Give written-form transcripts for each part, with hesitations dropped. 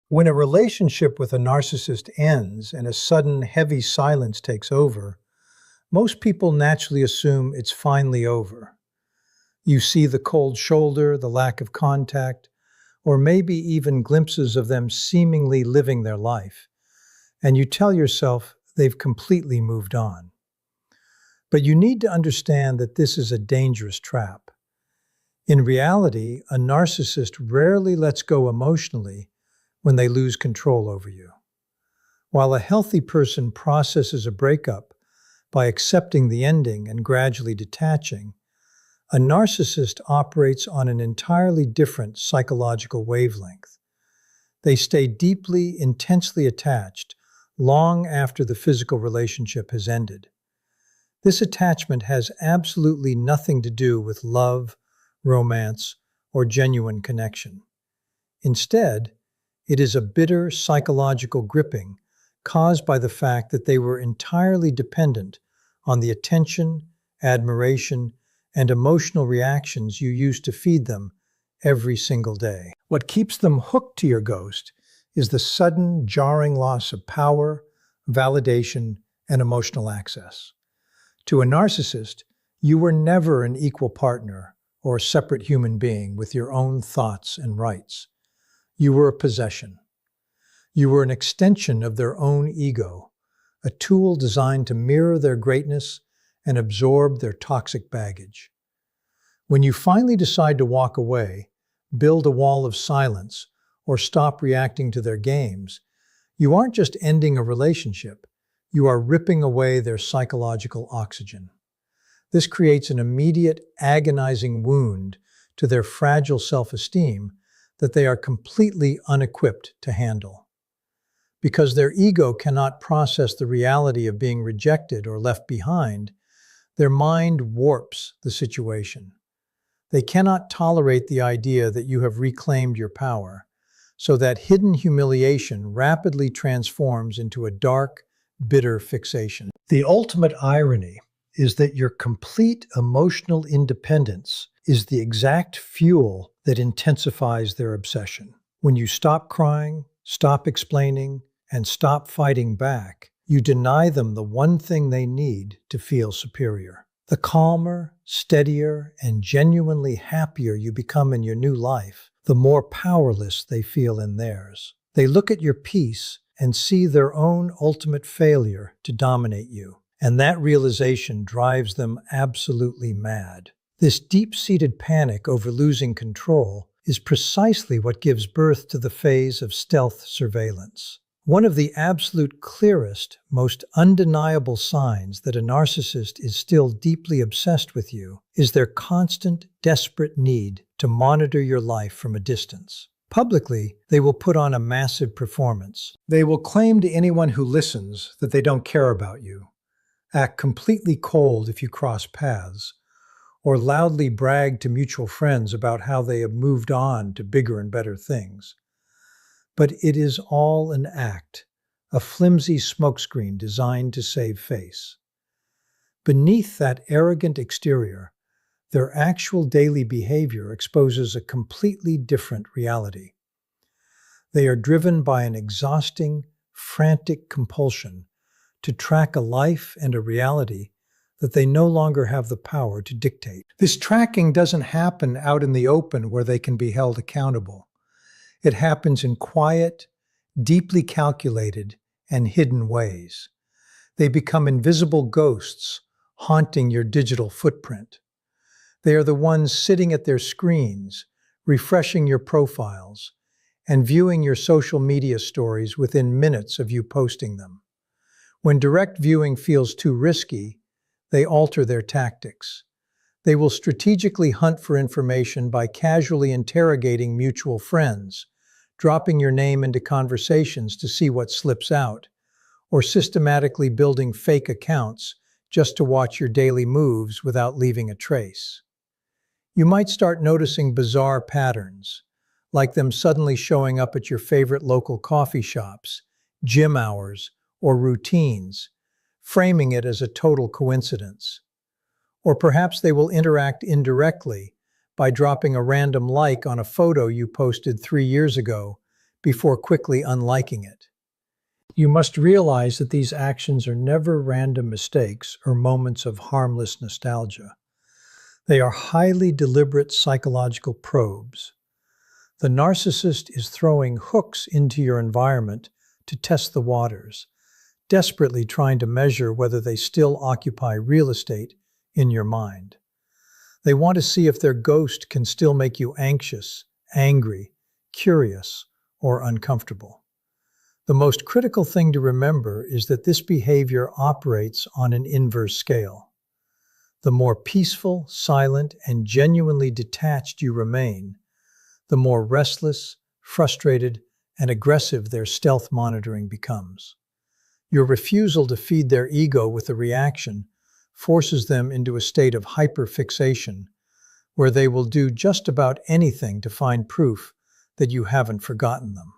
When a relationship with a narcissist ends and a sudden heavy silence takes over, most people naturally assume it's finally over. You see the cold shoulder, the lack of contact, or maybe even glimpses of them seemingly living their life, and you tell yourself they've completely moved on. But you need to understand that this is a dangerous trap. In reality, a narcissist rarely lets go emotionally when they lose control over you. While a healthy person processes a breakup by accepting the ending and gradually detaching, a narcissist operates on an entirely different psychological wavelength. They stay deeply, intensely attached long after the physical relationship has ended. This attachment has absolutely nothing to do with love, romance, or genuine connection. Instead, it is a bitter psychological gripping caused by the fact that they were entirely dependent on the attention, admiration, and emotional reactions you used to feed them every single day. What keeps them hooked to your ghost is the sudden, jarring loss of power, validation, and emotional access. To a narcissist, you were never an equal partner or a separate human being with your own thoughts and rights. You were a possession. You were an extension of their own ego, a tool designed to mirror their greatness and absorb their toxic baggage. When you finally decide to walk away, build a wall of silence, or stop reacting to their games, you aren't just ending a relationship, you are ripping away their psychological oxygen. This creates an immediate, agonizing wound to their fragile self-esteem that they are completely unequipped to handle. Because their ego cannot process the reality of being rejected or left behind, their mind warps the situation. They cannot tolerate the idea that you have reclaimed your power, so that hidden humiliation rapidly transforms into a dark, bitter fixation. The ultimate irony is that your complete emotional independence is the exact fuel that intensifies their obsession. When you stop crying, stop explaining, and stop fighting back, you deny them the one thing they need to feel superior. The calmer, steadier, and genuinely happier you become in your new life, the more powerless they feel in theirs. They look at your peace and see their own ultimate failure to dominate you, and that realization drives them absolutely mad. This deep-seated panic over losing control is precisely what gives birth to the phase of stealth surveillance. One of the absolute clearest, most undeniable signs that a narcissist is still deeply obsessed with you is their constant, desperate need to monitor your life from a distance. Publicly, they will put on a massive performance. They will claim to anyone who listens that they don't care about you, act completely cold if you cross paths, or loudly brag to mutual friends about how they have moved on to bigger and better things. But it is all an act, a flimsy smokescreen designed to save face. Beneath that arrogant exterior, their actual daily behavior exposes a completely different reality. They are driven by an exhausting, frantic compulsion to track a life and a reality that they no longer have the power to dictate. This tracking doesn't happen out in the open where they can be held accountable. It happens in quiet, deeply calculated, and hidden ways. They become invisible ghosts haunting your digital footprint. They are the ones sitting at their screens, refreshing your profiles, and viewing your social media stories within minutes of you posting them. When direct viewing feels too risky, they alter their tactics. They will strategically hunt for information by casually interrogating mutual friends, dropping your name into conversations to see what slips out, or systematically building fake accounts just to watch your daily moves without leaving a trace. You might start noticing bizarre patterns, like them suddenly showing up at your favorite local coffee shops, gym hours, or routines, framing it as a total coincidence. Or perhaps they will interact indirectly by dropping a random like on a photo you posted 3 years ago before quickly unliking it. You must realize that these actions are never random mistakes or moments of harmless nostalgia. They are highly deliberate psychological probes. The narcissist is throwing hooks into your environment to test the waters, desperately trying to measure whether they still occupy real estate in your mind. They want to see if their ghost can still make you anxious, angry, curious, or uncomfortable. The most critical thing to remember is that this behavior operates on an inverse scale. The more peaceful, silent, and genuinely detached you remain, the more restless, frustrated, and aggressive their stealth monitoring becomes. Your refusal to feed their ego with a reaction forces them into a state of hyperfixation, where they will do just about anything to find proof that you haven't forgotten them.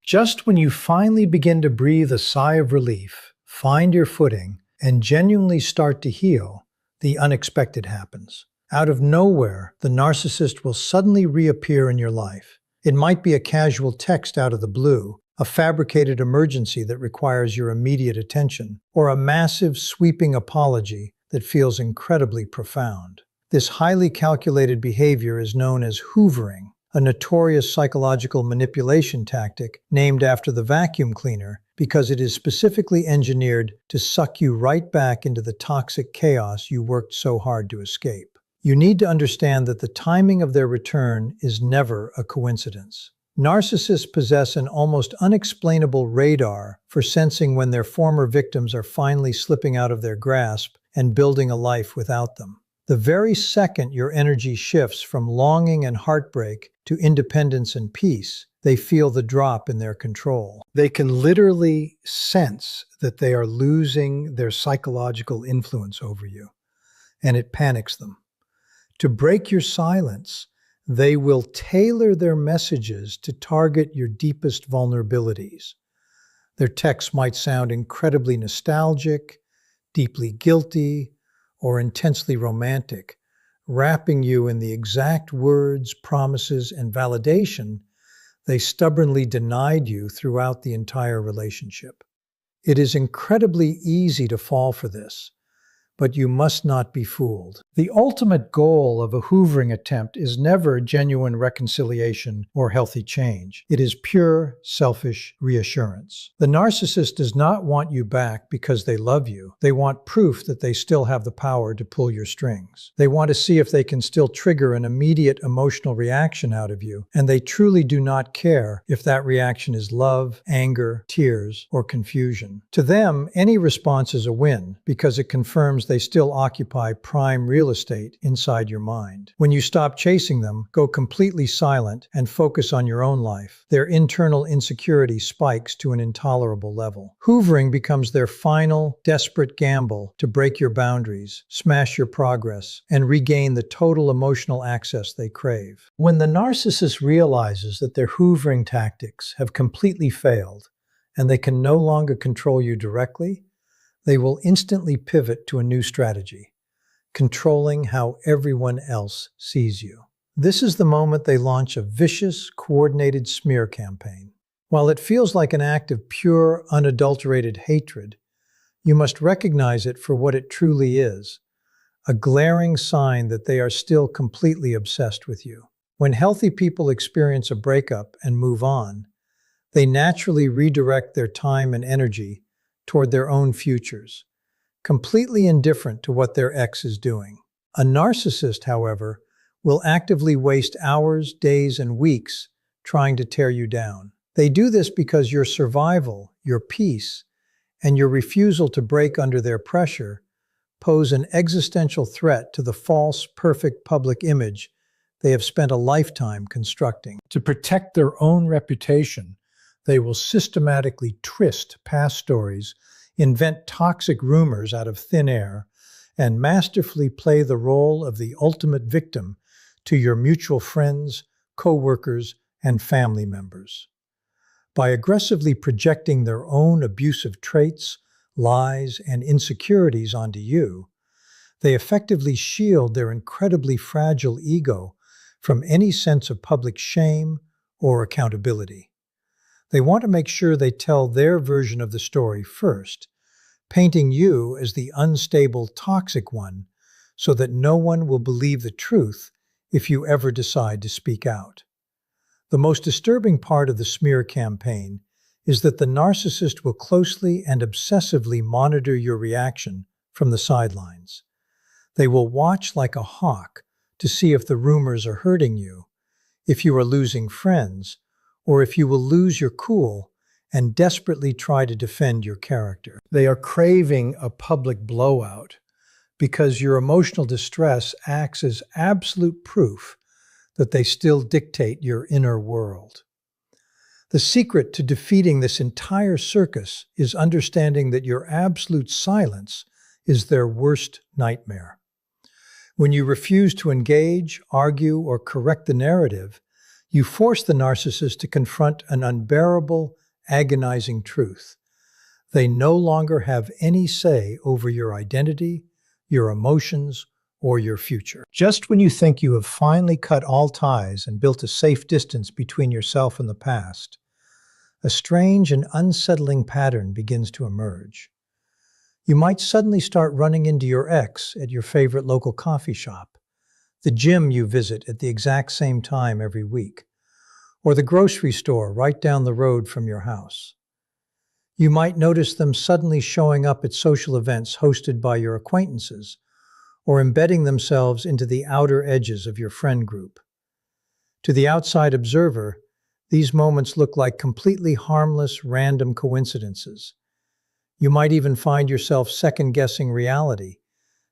Just when you finally begin to breathe a sigh of relief, find your footing, and genuinely start to heal, the unexpected happens. Out of nowhere, the narcissist will suddenly reappear in your life. It might be a casual text out of the blue, a fabricated emergency that requires your immediate attention, or a massive, sweeping apology that feels incredibly profound. This highly calculated behavior is known as hoovering, a notorious psychological manipulation tactic named after the vacuum cleaner because it is specifically engineered to suck you right back into the toxic chaos you worked so hard to escape. You need to understand that the timing of their return is never a coincidence. Narcissists possess an almost unexplainable radar for sensing when their former victims are finally slipping out of their grasp and building a life without them. The very second your energy shifts from longing and heartbreak to independence and peace, they feel the drop in their control. They can literally sense that they are losing their psychological influence over you, and it panics them. To break your silence, they will tailor their messages to target your deepest vulnerabilities. Their texts might sound incredibly nostalgic, deeply guilty, or intensely romantic, wrapping you in the exact words, promises, and validation they stubbornly denied you throughout the entire relationship. It is incredibly easy to fall for this, but you must not be fooled. The ultimate goal of a hoovering attempt is never genuine reconciliation or healthy change. It is pure, selfish reassurance. The narcissist does not want you back because they love you. They want proof that they still have the power to pull your strings. They want to see if they can still trigger an immediate emotional reaction out of you, and they truly do not care if that reaction is love, anger, tears, or confusion. To them, any response is a win because it confirms they still occupy prime real estate inside your mind. When you stop chasing them, go completely silent, and focus on your own life, their internal insecurity spikes to an intolerable level. Hoovering becomes their final, desperate gamble to break your boundaries, smash your progress, and regain the total emotional access they crave. When the narcissist realizes that their hoovering tactics have completely failed, and they can no longer control you directly, they will instantly pivot to a new strategy, controlling how everyone else sees you. This is the moment they launch a vicious, coordinated smear campaign. While it feels like an act of pure, unadulterated hatred, you must recognize it for what it truly is, a glaring sign that they are still completely obsessed with you. When healthy people experience a breakup and move on, they naturally redirect their time and energy toward their own futures, completely indifferent to what their ex is doing. A narcissist, however, will actively waste hours, days, and weeks trying to tear you down. They do this because your survival, your peace, and your refusal to break under their pressure pose an existential threat to the false, perfect public image they have spent a lifetime constructing. To protect their own reputation, they will systematically twist past stories, invent toxic rumors out of thin air, and masterfully play the role of the ultimate victim to your mutual friends, co-workers, and family members. By aggressively projecting their own abusive traits, lies, and insecurities onto you, they effectively shield their incredibly fragile ego from any sense of public shame or accountability. They want to make sure they tell their version of the story first, painting you as the unstable, toxic one, so that no one will believe the truth if you ever decide to speak out. The most disturbing part of the smear campaign is that the narcissist will closely and obsessively monitor your reaction from the sidelines. They will watch like a hawk to see if the rumors are hurting you, if you are losing friends, or if you will lose your cool and desperately try to defend your character. They are craving a public blowout because your emotional distress acts as absolute proof that they still dictate your inner world. The secret to defeating this entire circus is understanding that your absolute silence is their worst nightmare. When you refuse to engage, argue, or correct the narrative, you force the narcissist to confront an unbearable, agonizing truth. They no longer have any say over your identity, your emotions, or your future. Just when you think you have finally cut all ties and built a safe distance between yourself and the past, a strange and unsettling pattern begins to emerge. You might suddenly start running into your ex at your favorite local coffee shop, the gym you visit at the exact same time every week, or the grocery store right down the road from your house. You might notice them suddenly showing up at social events hosted by your acquaintances, or embedding themselves into the outer edges of your friend group. To the outside observer, these moments look like completely harmless, random coincidences. You might even find yourself second-guessing reality,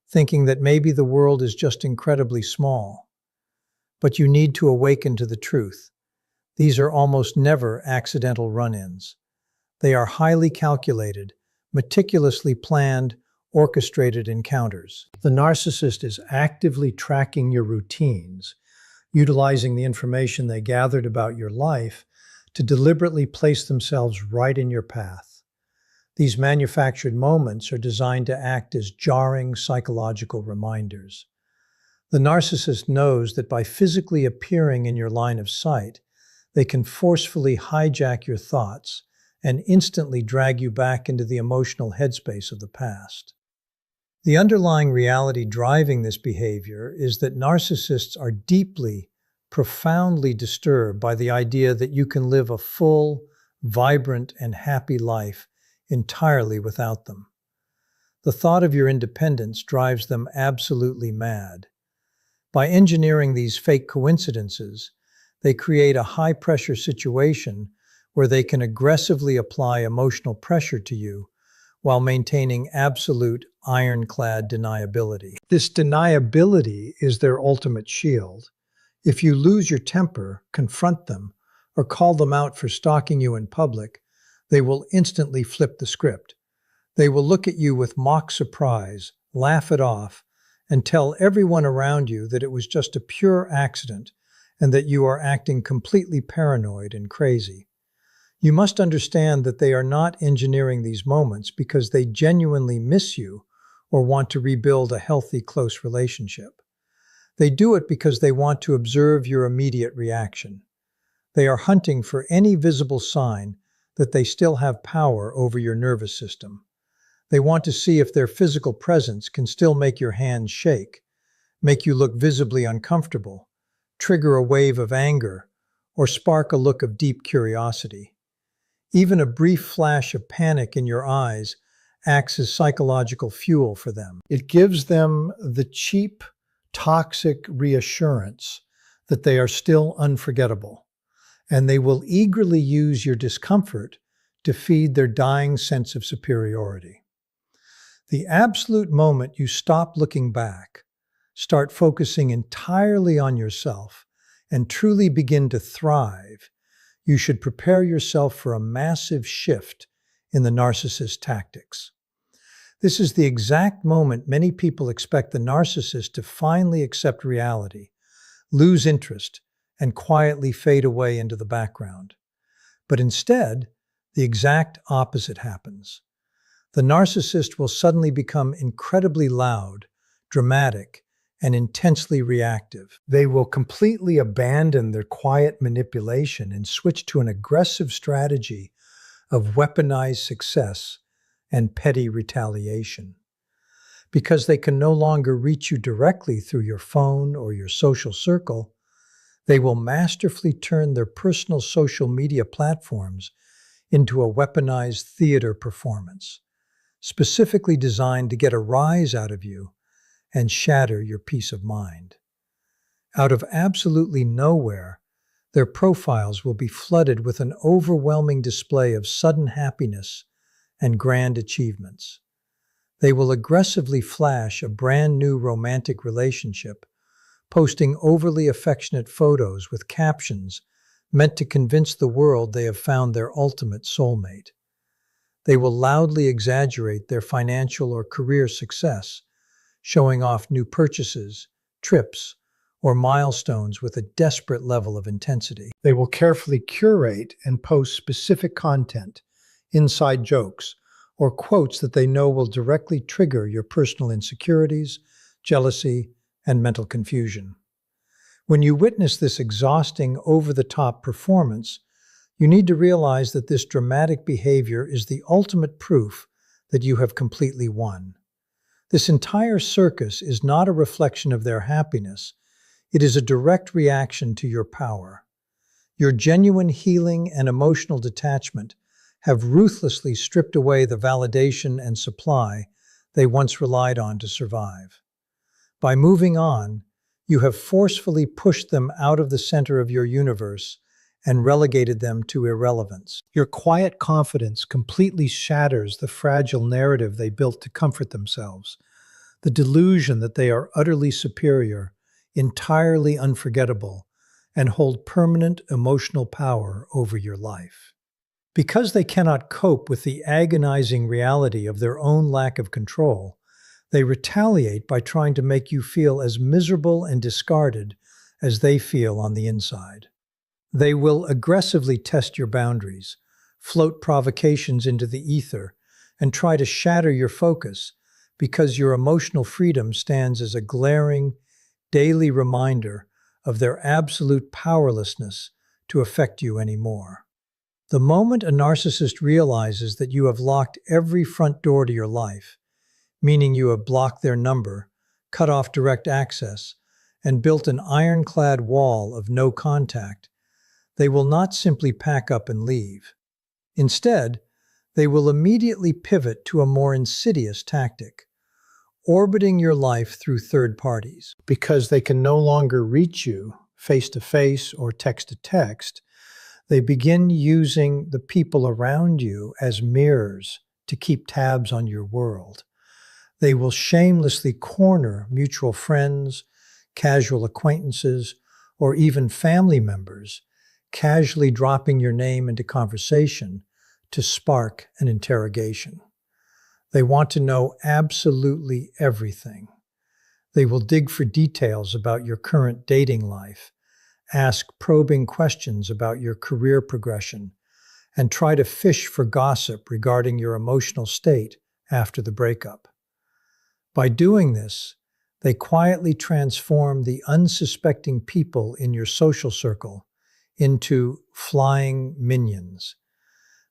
thinking that maybe the world is just incredibly small. But you need to awaken to the truth. These are almost never accidental run-ins. They are highly calculated, meticulously planned, orchestrated encounters. The narcissist is actively tracking your routines, utilizing the information they gathered about your life to deliberately place themselves right in your path. These manufactured moments are designed to act as jarring psychological reminders. The narcissist knows that by physically appearing in your line of sight, they can forcefully hijack your thoughts and instantly drag you back into the emotional headspace of the past. The underlying reality driving this behavior is that narcissists are deeply, profoundly disturbed by the idea that you can live a full, vibrant, and happy life entirely without them. The thought of your independence drives them absolutely mad. By engineering these fake coincidences, they create a high-pressure situation where they can aggressively apply emotional pressure to you while maintaining absolute ironclad deniability. This deniability is their ultimate shield. If you lose your temper, confront them, or call them out for stalking you in public, they will instantly flip the script. They will look at you with mock surprise, laugh it off, and tell everyone around you that it was just a pure accident and that you are acting completely paranoid and crazy. You must understand that they are not engineering these moments because they genuinely miss you or want to rebuild a healthy, close relationship. They do it because they want to observe your immediate reaction. They are hunting for any visible sign that they still have power over your nervous system. They want to see if their physical presence can still make your hands shake, make you look visibly uncomfortable, trigger a wave of anger, or spark a look of deep curiosity. Even a brief flash of panic in your eyes acts as psychological fuel for them. It gives them the cheap, toxic reassurance that they are still unforgettable, and they will eagerly use your discomfort to feed their dying sense of superiority. The absolute moment you stop looking back, start focusing entirely on yourself, and truly begin to thrive, you should prepare yourself for a massive shift in the narcissist tactics. This is the exact moment many people expect the narcissist to finally accept reality, lose interest, and quietly fade away into the background. But instead, the exact opposite happens. The narcissist will suddenly become incredibly loud, dramatic, and intensely reactive. They will completely abandon their quiet manipulation and switch to an aggressive strategy of weaponized success and petty retaliation. Because they can no longer reach you directly through your phone or your social circle, they will masterfully turn their personal social media platforms into a weaponized theater performance, specifically designed to get a rise out of you and shatter your peace of mind. Out of absolutely nowhere, their profiles will be flooded with an overwhelming display of sudden happiness and grand achievements. They will aggressively flash a brand new romantic relationship, posting overly affectionate photos with captions meant to convince the world they have found their ultimate soulmate. They will loudly exaggerate their financial or career success, showing off new purchases, trips, or milestones with a desperate level of intensity. They will carefully curate and post specific content, inside jokes, or quotes that they know will directly trigger your personal insecurities, jealousy, and mental confusion. When you witness this exhausting, over-the-top performance, you need to realize that this dramatic behavior is the ultimate proof that you have completely won. This entire circus is not a reflection of their happiness. It is a direct reaction to your power. Your genuine healing and emotional detachment have ruthlessly stripped away the validation and supply they once relied on to survive. By moving on, you have forcefully pushed them out of the center of your universe and relegated them to irrelevance. Your quiet confidence completely shatters the fragile narrative they built to comfort themselves, the delusion that they are utterly superior, entirely unforgettable, and hold permanent emotional power over your life. Because they cannot cope with the agonizing reality of their own lack of control, they retaliate by trying to make you feel as miserable and discarded as they feel on the inside. They will aggressively test your boundaries, float provocations into the ether, and try to shatter your focus because your emotional freedom stands as a glaring, daily reminder of their absolute powerlessness to affect you anymore. The moment a narcissist realizes that you have locked every front door to your life, meaning you have blocked their number, cut off direct access, and built an ironclad wall of no contact, they will not simply pack up and leave. Instead, they will immediately pivot to a more insidious tactic, orbiting your life through third parties. Because they can no longer reach you face-to-face or text-to-text, they begin using the people around you as mirrors to keep tabs on your world. They will shamelessly corner mutual friends, casual acquaintances, or even family members, casually dropping your name into conversation to spark an interrogation. They want to know absolutely everything. They will dig for details about your current dating life, ask probing questions about your career progression, and try to fish for gossip regarding your emotional state after the breakup. By doing this, they quietly transform the unsuspecting people in your social circle into flying minions,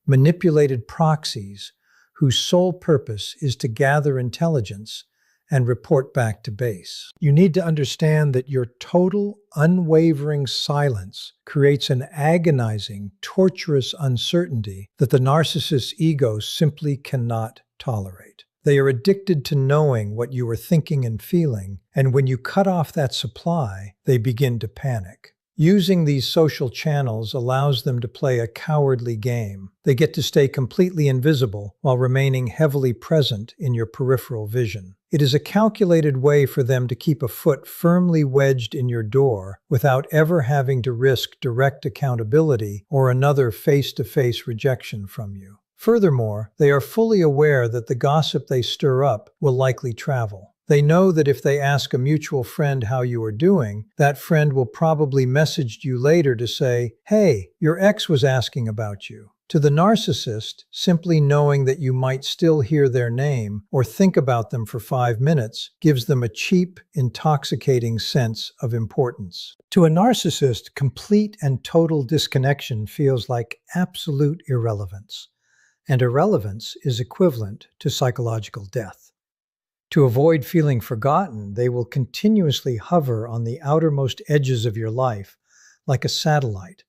manipulated proxies whose sole purpose is to gather intelligence and report back to base. You need to understand that your total, unwavering silence creates an agonizing, torturous uncertainty that the narcissist's ego simply cannot tolerate. They are addicted to knowing what you are thinking and feeling, and when you cut off that supply, they begin to panic. Using these social channels allows them to play a cowardly game. They get to stay completely invisible while remaining heavily present in your peripheral vision. It is a calculated way for them to keep a foot firmly wedged in your door without ever having to risk direct accountability or another face-to-face rejection from you. Furthermore, they are fully aware that the gossip they stir up will likely travel. They know that if they ask a mutual friend how you are doing, that friend will probably message you later to say, "Hey, your ex was asking about you." To the narcissist, simply knowing that you might still hear their name or think about them for 5 minutes gives them a cheap, intoxicating sense of importance. To a narcissist, complete and total disconnection feels like absolute irrelevance, and irrelevance is equivalent to psychological death. To avoid feeling forgotten, they will continuously hover on the outermost edges of your life like a satellite,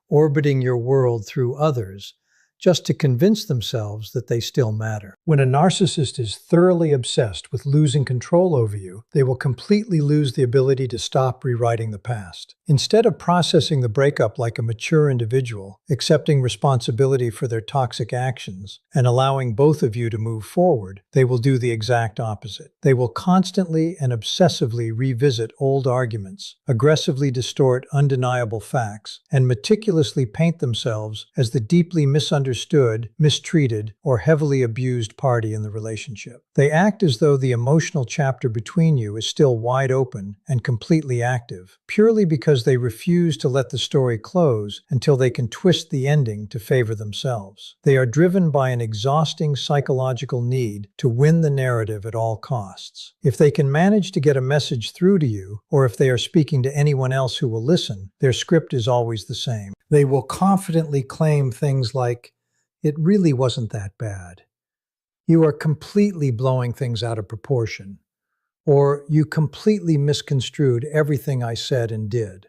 orbiting your world through others, just to convince themselves that they still matter. When a narcissist is thoroughly obsessed with losing control over you, they will completely lose the ability to stop rewriting the past. Instead of processing the breakup like a mature individual, accepting responsibility for their toxic actions, and allowing both of you to move forward, they will do the exact opposite. They will constantly and obsessively revisit old arguments, aggressively distort undeniable facts, and meticulously paint themselves as the deeply misunderstood, mistreated, or heavily abused party in the relationship. They act as though the emotional chapter between you is still wide open and completely active, purely because they refuse to let the story close until they can twist the ending to favor themselves. They are driven by an exhausting psychological need to win the narrative at all costs. If they can manage to get a message through to you, or if they are speaking to anyone else who will listen, their script is always the same. They will confidently claim things like, "It really wasn't that bad," "You are completely blowing things out of proportion," or "You completely misconstrued everything I said and did."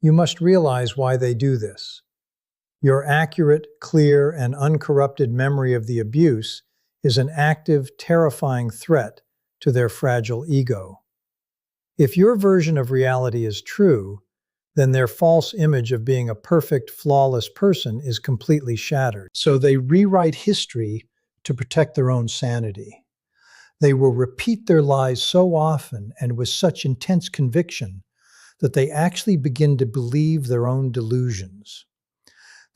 You must realize why they do this. Your accurate, clear, and uncorrupted memory of the abuse is an active, terrifying threat to their fragile ego. If your version of reality is true, then their false image of being a perfect, flawless person is completely shattered. So they rewrite history to protect their own sanity. They will repeat their lies so often and with such intense conviction that they actually begin to believe their own delusions.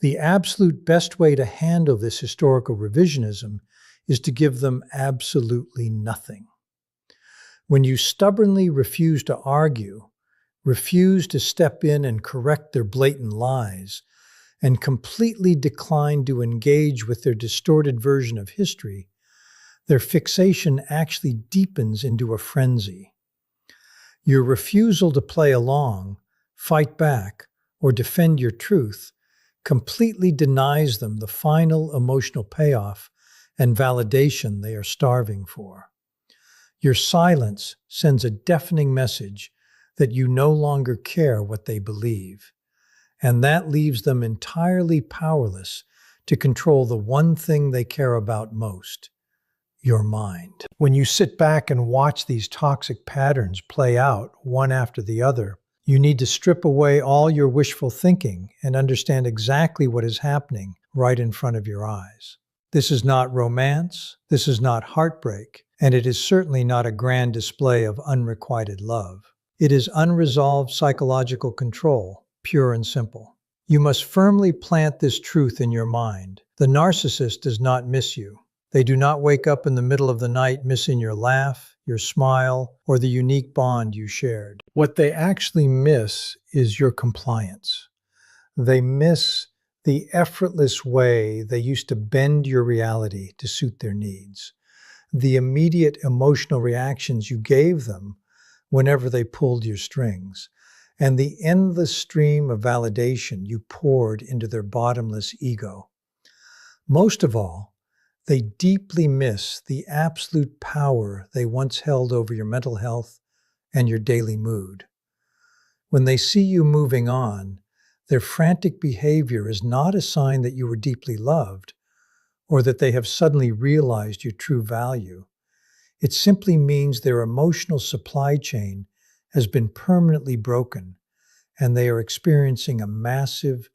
The absolute best way to handle this historical revisionism is to give them absolutely nothing. When you stubbornly refuse to argue, refuse to step in and correct their blatant lies, and completely decline to engage with their distorted version of history, their fixation actually deepens into a frenzy. Your refusal to play along, fight back, or defend your truth completely denies them the final emotional payoff and validation they are starving for. Your silence sends a deafening message that you no longer care what they believe, and that leaves them entirely powerless to control the one thing they care about most: your mind. When you sit back and watch these toxic patterns play out one after the other, you need to strip away all your wishful thinking and understand exactly what is happening right in front of your eyes. This is not romance, this is not heartbreak, and it is certainly not a grand display of unrequited love. It is unresolved psychological control, pure and simple. You must firmly plant this truth in your mind. The narcissist does not miss you. They do not wake up in the middle of the night missing your laugh, your smile, or the unique bond you shared. What they actually miss is your compliance. They miss the effortless way they used to bend your reality to suit their needs, the immediate emotional reactions you gave them whenever they pulled your strings, and the endless stream of validation you poured into their bottomless ego. Most of all, they deeply miss the absolute power they once held over your mental health and your daily mood. When they see you moving on, their frantic behavior is not a sign that you were deeply loved or that they have suddenly realized your true value. It simply means their emotional supply chain has been permanently broken and they are experiencing a massive,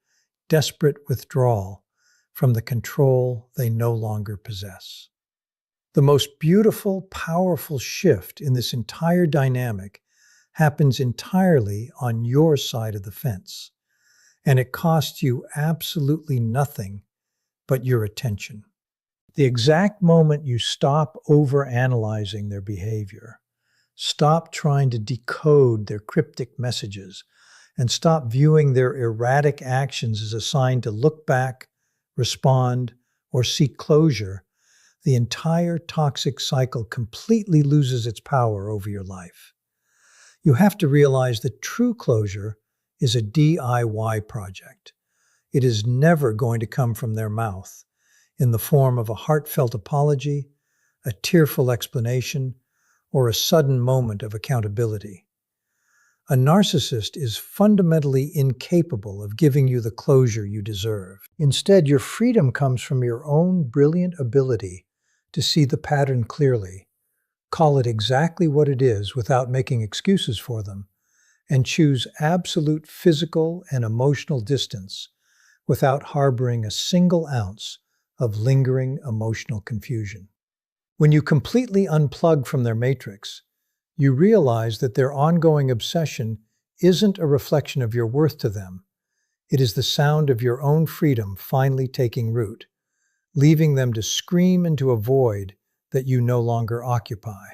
desperate withdrawal from the control they no longer possess. The most beautiful, powerful shift in this entire dynamic happens entirely on your side of the fence, and it costs you absolutely nothing but your attention. The exact moment you stop overanalyzing their behavior, stop trying to decode their cryptic messages, and stop viewing their erratic actions as a sign to look back, respond, or seek closure, the entire toxic cycle completely loses its power over your life. You have to realize that true closure is a DIY project. It is never going to come from their mouth in the form of a heartfelt apology, a tearful explanation, or a sudden moment of accountability. A narcissist is fundamentally incapable of giving you the closure you deserve. Instead, your freedom comes from your own brilliant ability to see the pattern clearly, call it exactly what it is without making excuses for them, and choose absolute physical and emotional distance without harboring a single ounce of lingering emotional confusion. When you completely unplug from their matrix, you realize that their ongoing obsession isn't a reflection of your worth to them. It is the sound of your own freedom finally taking root, leaving them to scream into a void that you no longer occupy.